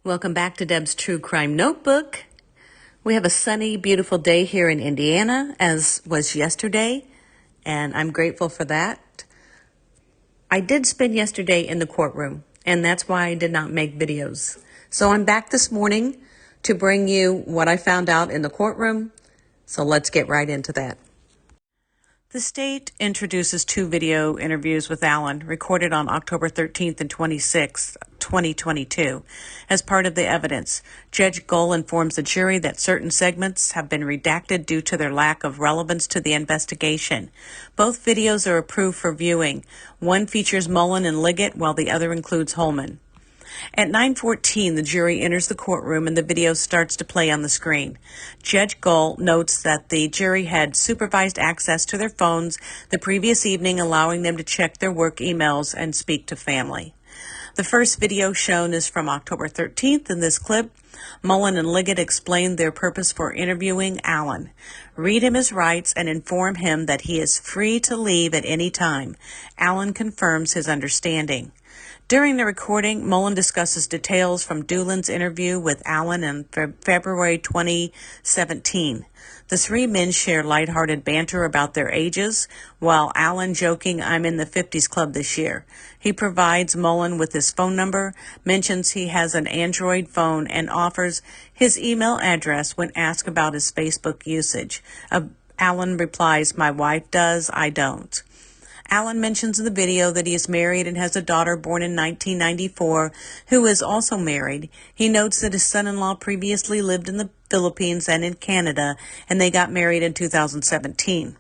Welcome back to Deb's True Crime Notebook. We have a sunny, beautiful day here in Indiana, as was yesterday, and I'm grateful for that. I did spend yesterday in the courtroom, and that's why I did not make videos. So I'm back this morning to bring you what I found out in the courtroom, so let's get right into that. The state introduces 2 video interviews with Allen, recorded on October 13th and 26th, 2022. As part of the evidence, Judge Gull informs the jury that certain segments have been redacted due to their lack of relevance to the investigation. Both videos are approved for viewing. One features Mullen and Liggett, while the other includes Hillman. At 9:14, the jury enters the courtroom and the video starts to play on the screen. Judge Gull notes that the jury had supervised access to their phones the previous evening, allowing them to check their work emails and speak to family. The first video shown is from October 13th. In this clip, Mullen and Liggett explain their purpose for interviewing Allen. Read him his rights and inform him that he is free to leave at any time. Allen confirms his understanding. During the recording, Mullen discusses details from Doolin's interview with Allen in February 2017. The 3 men share lighthearted banter about their ages, while Allen joking, "I'm in the 50s club this year." He provides Mullen with his phone number, mentions he has an Android phone, and offers his email address when asked about his Facebook usage. Allen replies, "My wife does, I don't." Allen mentions in the video that he is married and has a daughter born in 1994 who is also married. He notes that his son-in-law previously lived in the Philippines and in Canada, and they got married in 2017.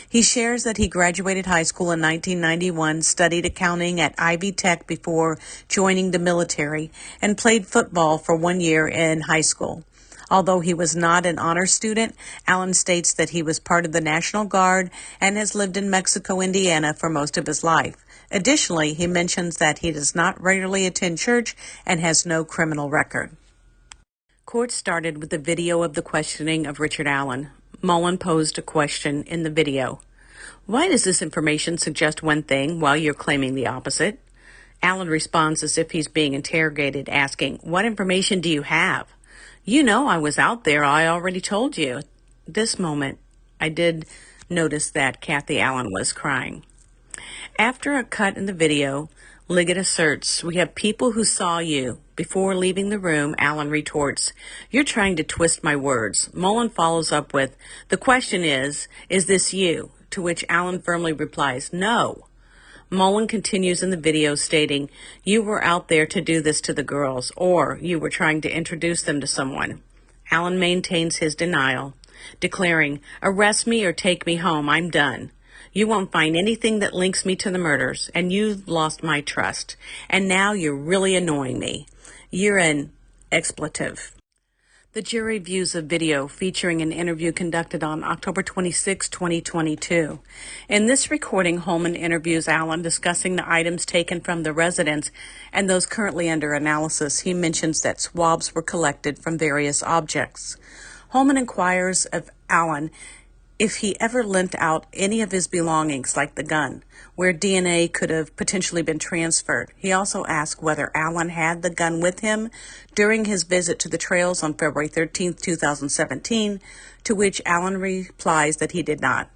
He shares that he graduated high school in 1991, studied accounting at Ivy Tech before joining the military, and played football for 1 year in high school. Although he was not an honor student, Allen states that he was part of the National Guard and has lived in Mexico, Indiana for most of his life. Additionally, he mentions that he does not regularly attend church and has no criminal record. Court started with the video of the questioning of Richard Allen. Mullen posed a question in the video. "Why does this information suggest one thing while you're claiming the opposite?" Allen responds as if he's being interrogated, asking, "What information do you have?" "You know I was out there. I already told you." At this moment, I did notice that Kathy Allen was crying. After a cut in the video, Liggett asserts, "We have people who saw you." Before leaving the room, Allen retorts, "You're trying to twist my words." Mullen follows up with, "The question is this you?" To which Allen firmly replies, "No." Mullen continues in the video stating, "You were out there to do this to the girls, or you were trying to introduce them to someone." Allen maintains his denial, declaring, "Arrest me or take me home. I'm done. You won't find anything that links me to the murders, and you've lost my trust. And now you're really annoying me. You're an expletive." The jury views a video featuring an interview conducted on October 26, 2022. In this recording, Hillman interviews Allen discussing the items taken from the residence and those currently under analysis. He mentions that swabs were collected from various objects. Hillman inquires of Allen if he ever lent out any of his belongings, like the gun, where DNA could have potentially been transferred. He also asked whether Allen had the gun with him during his visit to the trails on February 13, 2017, to which Allen replies that he did not.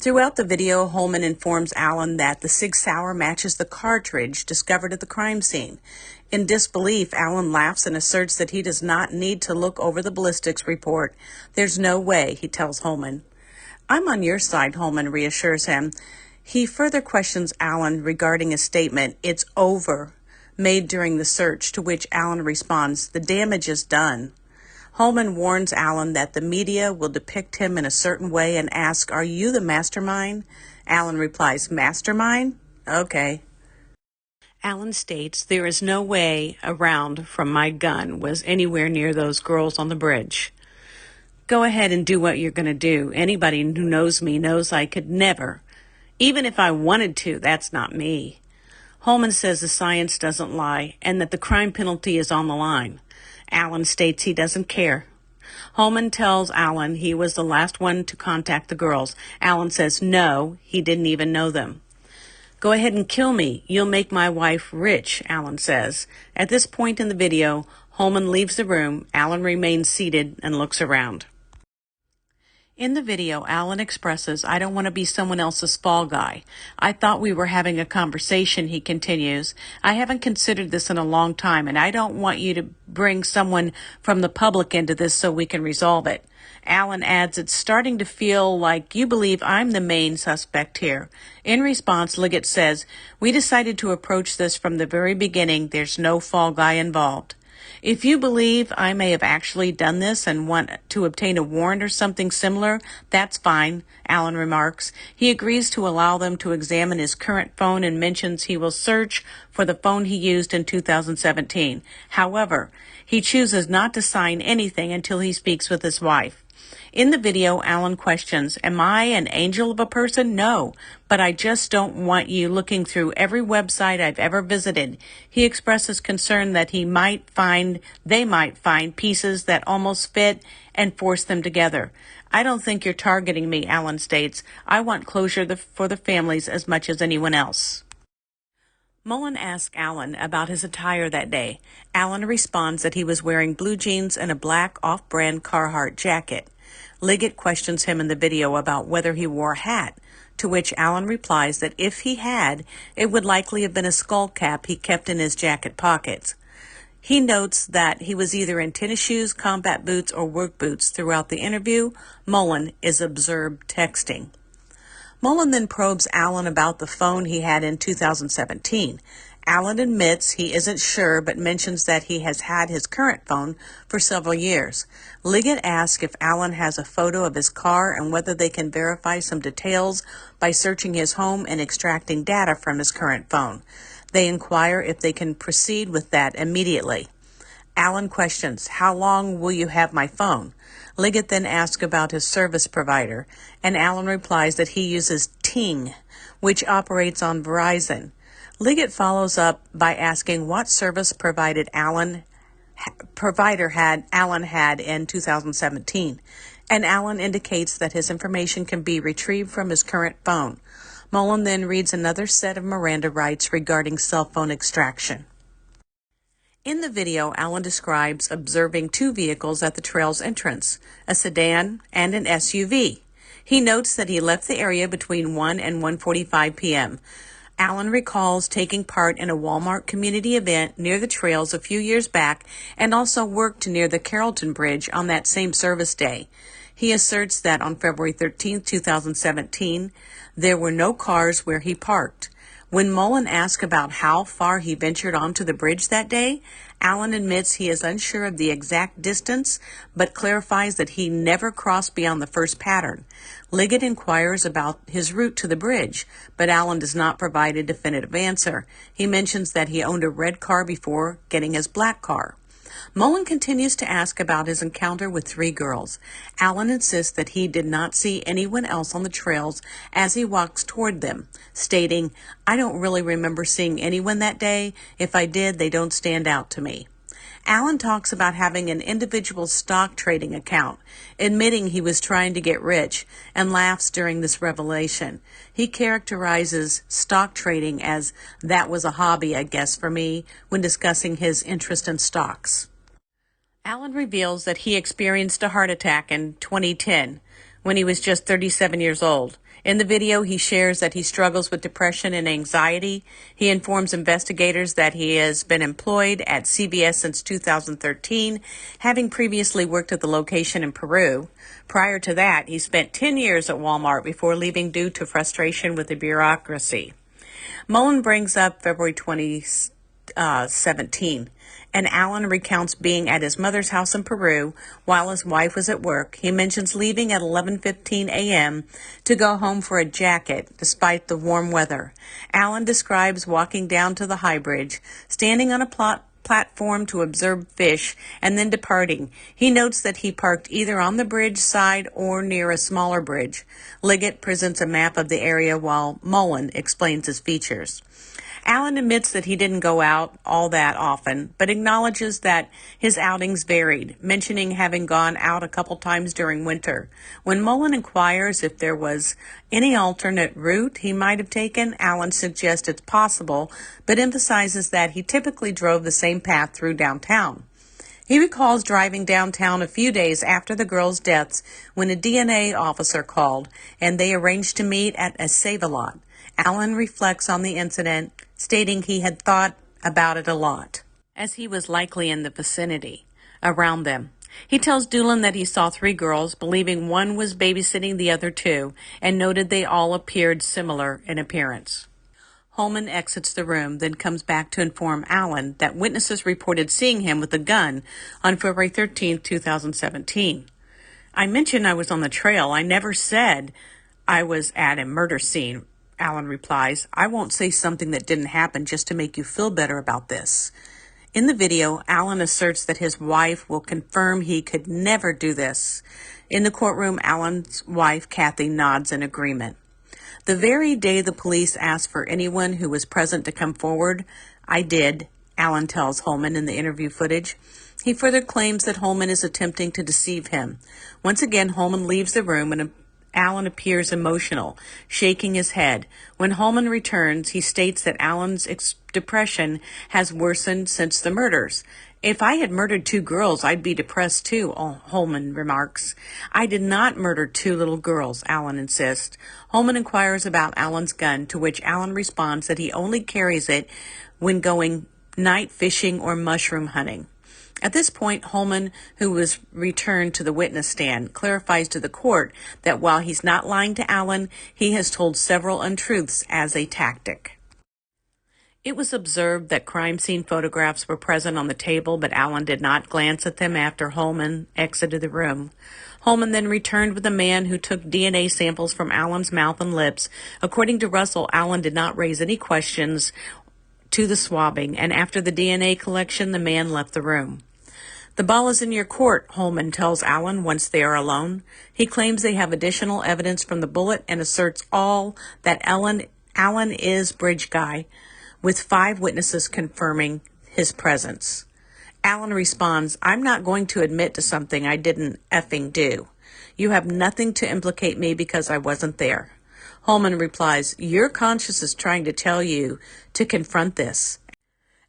Throughout the video, Hillman informs Allen that the Sig Sauer matches the cartridge discovered at the crime scene. In disbelief, Allen laughs and asserts that he does not need to look over the ballistics report. "There's no way," he tells Hillman. "I'm on your side," Hillman reassures him. He further questions Allen regarding a statement, "It's over," made during the search, to which Allen responds, "The damage is done." Hillman warns Allen that the media will depict him in a certain way and asks, "Are you the mastermind?" Allen replies, "Mastermind? Okay." Allen states, "There is no way a round from my gun was anywhere near those girls on the bridge. Go ahead and do what you're going to do. Anybody who knows me knows I could never. Even if I wanted to, that's not me." Hillman says the science doesn't lie and that the crime penalty is on the line. Allen states he doesn't care. Hillman tells Allen he was the last one to contact the girls. Allen says no, he didn't even know them. "Go ahead and kill me. You'll make my wife rich," Allen says. At this point in the video, Hillman leaves the room. Allen remains seated and looks around. In the video, Allen expresses, "I don't want to be someone else's fall guy. I thought we were having a conversation," he continues. "I haven't considered this in a long time, and I don't want you to bring someone from the public into this so we can resolve it." Allen adds, "It's starting to feel like you believe I'm the main suspect here." In response, Liggett says, "We decided to approach this from the very beginning. There's no fall guy involved. If you believe I may have actually done this and want to obtain a warrant or something similar, that's fine," Allen remarks. He agrees to allow them to examine his current phone and mentions he will search for the phone he used in 2017. However, he chooses not to sign anything until he speaks with his wife. In the video, Allen questions, "Am I an angel of a person? No, but I just don't want you looking through every website I've ever visited." He expresses concern that they might find pieces that almost fit and force them together. "I don't think you're targeting me," Allen states. "I want closure for the families as much as anyone else." Mullen asks Allen about his attire that day. Allen responds that he was wearing blue jeans and a black off-brand Carhartt jacket. Liggett questions him in the video about whether he wore a hat, to which Allen replies that if he had, it would likely have been a skull cap he kept in his jacket pockets. He notes that he was either in tennis shoes, combat boots, or work boots throughout the interview. Mullen is observed texting. Mullen then probes Allen about the phone he had in 2017. Allen admits he isn't sure, but mentions that he has had his current phone for several years. Liggett asks if Allen has a photo of his car and whether they can verify some details by searching his home and extracting data from his current phone. They inquire if they can proceed with that immediately. Allen questions, "How long will you have my phone?" Liggett then asks about his service provider, and Allen replies that he uses Ting, which operates on Verizon. Liggett follows up by asking what service provider Allen had in 2017, and Allen indicates that his information can be retrieved from his current phone. Mullen then reads another set of Miranda rights regarding cell phone extraction. In the video, Allen describes observing two vehicles at the trail's entrance, a sedan and an SUV. He notes that he left the area between 1 and 1:45 p.m. Allen recalls taking part in a Walmart community event near the trails a few years back and also worked near the Carrollton Bridge on that same service day. He asserts that on February 13, 2017, there were no cars where he parked. When Mullen asks about how far he ventured onto the bridge that day, Allen admits he is unsure of the exact distance, but clarifies that he never crossed beyond the first pattern. Liggett inquires about his route to the bridge, but Allen does not provide a definitive answer. He mentions that he owned a red car before getting his black car. Mullen continues to ask about his encounter with three girls. Allen insists that he did not see anyone else on the trails as he walks toward them, stating, "I don't really remember seeing anyone that day. If I did, they don't stand out to me." Allen talks about having an individual stock trading account, admitting he was trying to get rich, and laughs during this revelation. He characterizes stock trading as, "That was a hobby, I guess, for me," when discussing his interest in stocks. Allen reveals that he experienced a heart attack in 2010 when he was just 37 years old. In the video, he shares that he struggles with depression and anxiety. He informs investigators that he has been employed at CBS since 2013, having previously worked at the location in Peru. Prior to that, he spent 10 years at Walmart before leaving due to frustration with the bureaucracy. Mullen brings up February 2017, and Allen recounts being at his mother's house in Peru while his wife was at work. He mentions leaving at 11:15 a.m. to go home for a jacket despite the warm weather. Allen describes walking down to the High Bridge, standing on a platform to observe fish, and then departing. He notes that he parked either on the bridge side or near a smaller bridge. Liggett presents a map of the area while Mullen explains his features. Allen admits that he didn't go out all that often, but acknowledges that his outings varied, mentioning having gone out a couple times during winter. When Mullen inquires if there was any alternate route he might have taken, Allen suggests it's possible, but emphasizes that he typically drove the same path through downtown. He recalls driving downtown a few days after the girls' deaths when a DNA officer called and they arranged to meet at a Save-A-Lot. Allen reflects on the incident, stating he had thought about it a lot, as he was likely in the vicinity around them. He tells Doolin that he saw 3 girls, believing one was babysitting the other 2, and noted they all appeared similar in appearance. Hillman exits the room, then comes back to inform Allen that witnesses reported seeing him with a gun on February 13, 2017. I mentioned I was on the trail. I never said I was at a murder scene, Allen replies. I won't say something that didn't happen just to make you feel better about this. In the video, Allen asserts that his wife will confirm he could never do this. In the courtroom, Allen's wife, Kathy, nods in agreement. The very day the police asked for anyone who was present to come forward, I did, Allen tells Hillman in the interview footage. He further claims that Hillman is attempting to deceive him. Once again, Hillman leaves the room and Allen appears emotional, shaking his head. When Hillman returns, he states that Allen's depression has worsened since the murders. If I had murdered 2 girls, I'd be depressed too, Hillman remarks. I did not murder 2 little girls, Allen insists. Hillman inquires about Allen's gun, to which Allen responds that he only carries it when going night fishing or mushroom hunting. At this point, Hillman, who was returned to the witness stand, clarifies to the court that while he's not lying to Allen, he has told several untruths as a tactic. It was observed that crime scene photographs were present on the table, but Allen did not glance at them after Hillman exited the room. Hillman then returned with a man who took DNA samples from Allen's mouth and lips. According to Russell, Allen did not raise any questions to the swabbing, and after the DNA collection, the man left the room. The ball is in your court, Hillman tells Allen once they are alone. He claims they have additional evidence from the bullet and asserts all that Allen is bridge guy, with 5 witnesses confirming his presence. Allen responds, I'm not going to admit to something I didn't effing do. You have nothing to implicate me because I wasn't there. Hillman replies, your conscience is trying to tell you to confront this.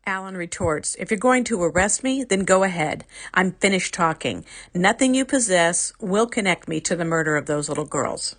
Allen retorts, if you're going to arrest me, then go ahead. I'm finished talking. Nothing you possess will connect me to the murder of those little girls.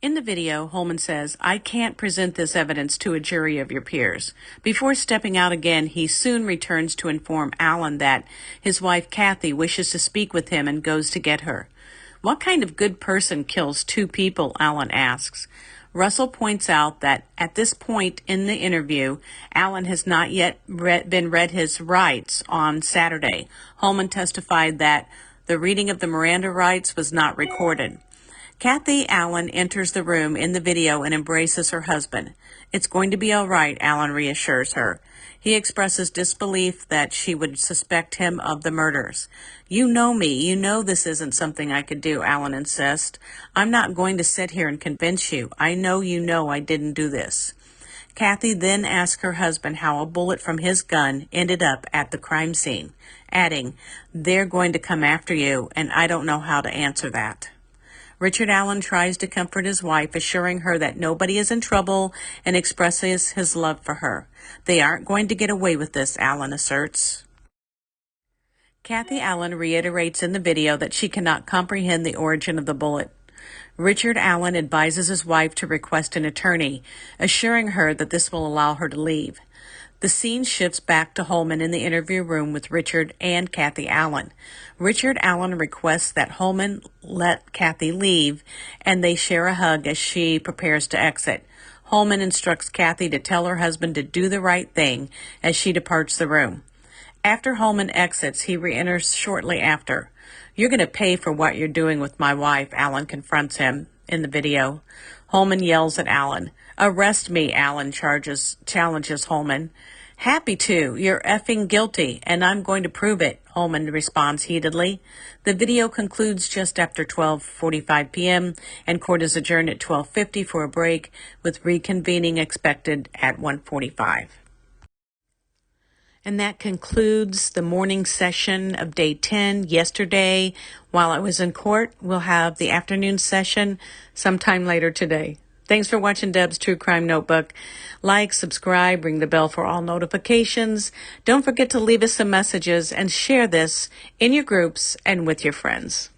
In the video, Hillman says, I can't present this evidence to a jury of your peers. Before stepping out again, he soon returns to inform Allen that his wife, Kathy, wishes to speak with him and goes to get her. What kind of good person kills 2 people, Allen asks. Russell points out that at this point in the interview, Allen has not yet been read his rights on Saturday. Hillman testified that the reading of the Miranda rights was not recorded. Kathy Allen enters the room in the video and embraces her husband. It's going to be all right, Allen reassures her. He expresses disbelief that she would suspect him of the murders. You know me. You know this isn't something I could do, Allen insists. I'm not going to sit here and convince you. I know you know I didn't do this. Kathy then asks her husband how a bullet from his gun ended up at the crime scene, adding, they're going to come after you, and I don't know how to answer that. Richard Allen tries to comfort his wife, assuring her that nobody is in trouble and expresses his love for her. They aren't going to get away with this, Allen asserts. Kathy Allen reiterates in the video that she cannot comprehend the origin of the bullet. Richard Allen advises his wife to request an attorney, assuring her that this will allow her to leave. The scene shifts back to Hillman in the interview room with Richard and Kathy Allen. Richard Allen requests that Hillman let Kathy leave, and they share a hug as she prepares to exit. Hillman instructs Kathy to tell her husband to do the right thing as she departs the room. After Hillman exits, he re-enters shortly after. You're going to pay for what you're doing with my wife, Allen confronts him in the video. Hillman yells at Allen. Arrest me, Allen challenges Hillman. Happy to. You're effing guilty, and I'm going to prove it, Hillman responds heatedly. The video concludes just after 12:45 p.m., and court is adjourned at 12:50 for a break, with reconvening expected at 1:45. And that concludes the morning session of day 10. Yesterday, while I was in court, we'll have the afternoon session sometime later today. Thanks for watching Deb's True Crime Notebook. Like, subscribe, ring the bell for all notifications. Don't forget to leave us some messages and share this in your groups and with your friends.